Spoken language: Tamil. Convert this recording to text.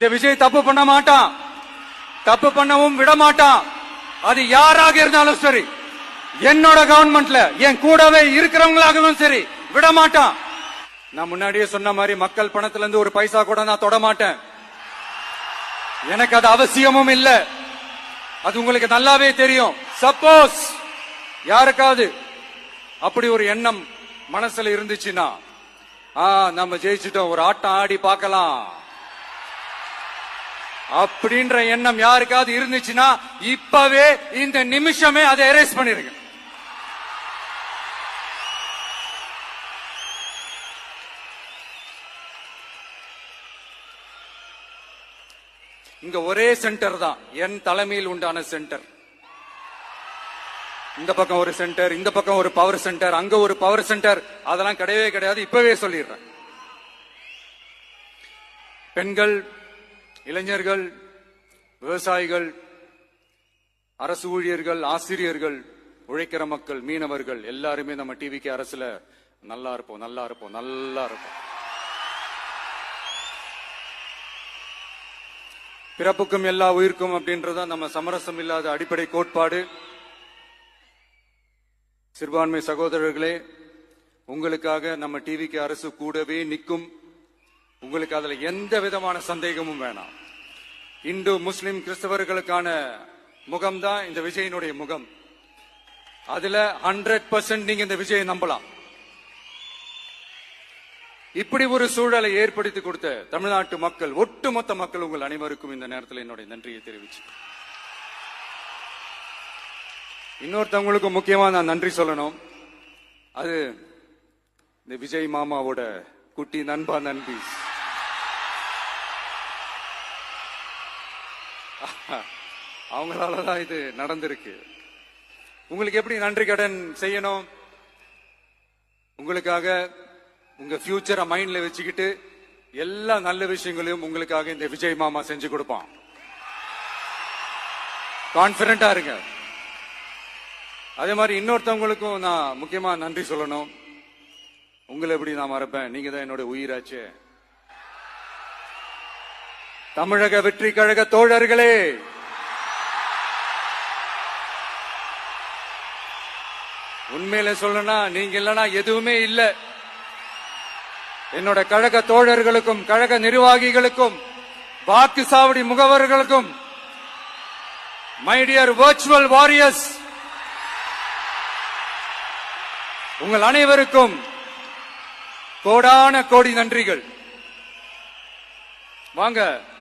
இந்த விஜய் தப்பு பண்ண மாட்டான், தப்பு பண்ணவும் விட மாட்டான். அது யாராக இருந்தாலும் சரி, என்னோட கவர்மெண்ட்ல என் கூடவே இருக்கிறவங்களாகவும் சரி விட மாட்டான். நான் முன்னாடியே சொன்ன மாதிரி மக்கள் பணத்துல இருந்து ஒரு பைசா கூட நான் தொட மாட்டேன். எனக்கு அது அவசியமும் இல்ல. அது உங்களுக்கு நல்லாவே தெரியும். சப்போஸ் யாருக்காவது அப்படி ஒரு எண்ணம் மனசுல இருந்துச்சுன்னா, நம்ம ஜெயிச்சிட்டோம், ஒரு ஆட்டம் ஆடி பார்க்கலாம் அப்படின்ற எண்ணம் யாருக்காவது இருந்துச்சுன்னா இப்பவே இந்த நிமிஷமே அதை எரேஸ் பண்ணிருங்க. இங்க ஒரே சென்டர் தான் என் தலைமையில் உண்டான சென்டர். இந்த பக்கம் ஒரு சென்டர், இந்த பக்கம் ஒரு பவர் சென்டர், அங்க ஒரு பவர் சென்டர், அதெல்லாம் கிடையவே கிடையாது. இப்பவே சொல்லிடுறேன். பெண்கள், இளைஞர்கள், விவசாயிகள், அரசு ஊழியர்கள், ஆசிரியர்கள், உழைக்கிற மக்கள், மீனவர்கள் எல்லாருமே நம்ம டிவிக்கு அரசுல நல்லா இருப்போம், நல்லா இருப்போம், நல்லா இருப்போம். பிறப்புக்கும் எல்லா உயிர்க்கும் அப்படின்றத நம்ம சமரசம் இல்லாத அடிப்படை கோட்பாடு. சிறுபான்மை சகோதரர்களே, உங்களுக்காக நம்ம டிவிக்கு அரசு கூடவே நிற்கும். உங்களுக்கு அதுல எந்த விதமான சந்தேகமும் வேணாம். இந்து, முஸ்லிம், கிறிஸ்தவர்களுக்கான முகம்தான் இந்த விஜயனுடைய முகம். அதுல 100% நீங்க இந்த விஜயை நம்பலாம். இப்படி ஒரு சூழலை ஏற்படுத்தி கொடுத்த தமிழ்நாட்டு மக்கள், ஒட்டுமொத்த மக்கள், உங்கள் அனைவருக்கும் இந்த நேரத்தில் என்னுடைய நன்றியை தெரிவிச்சு, இன்னொருத்தவங்களுக்கு முக்கியமா நான் நன்றி சொல்லணும். அது இந்த விஜய் மாமாவோட குட்டி நண்பா, நண்பி. அவங்களாலதான் இது நடந்திருக்கு. உங்களுக்கு எப்படி நன்றி கடன் செய்யணும்? உங்களுக்காக உங்க ஃபியூச்சரை மைண்ட்ல வச்சுக்கிட்டு எல்லா நல்ல விஷயங்களையும் உங்களுக்காக இந்த விஜய் மாமா செஞ்சு கொடுப்பான். கான்பிடண்டா இருங்க. அதே மாதிரி இன்னொருத்தவங்களுக்கும் நான் முக்கியமா நன்றி சொல்லணும். உங்களை எப்படி நான் மறப்பேன்? நீங்க தான் என்னோட உயிராச்சே. தமிழக வெற்றி கழக தோழர்களே, உண்மையில சொல்லணும்னா நீங்க இல்லைன்னா எதுவுமே இல்லை. என்னோட கழக தோழர்களுக்கும், கழக நிர்வாகிகளுக்கும், வாக்கு சாவடி முகவர்களுக்கும், மை டியர் வர்ச்சுவல் வாரியர்ஸ், உங்கள் அனைவருக்கும் கோடான கோடி நன்றிகள். வாங்க.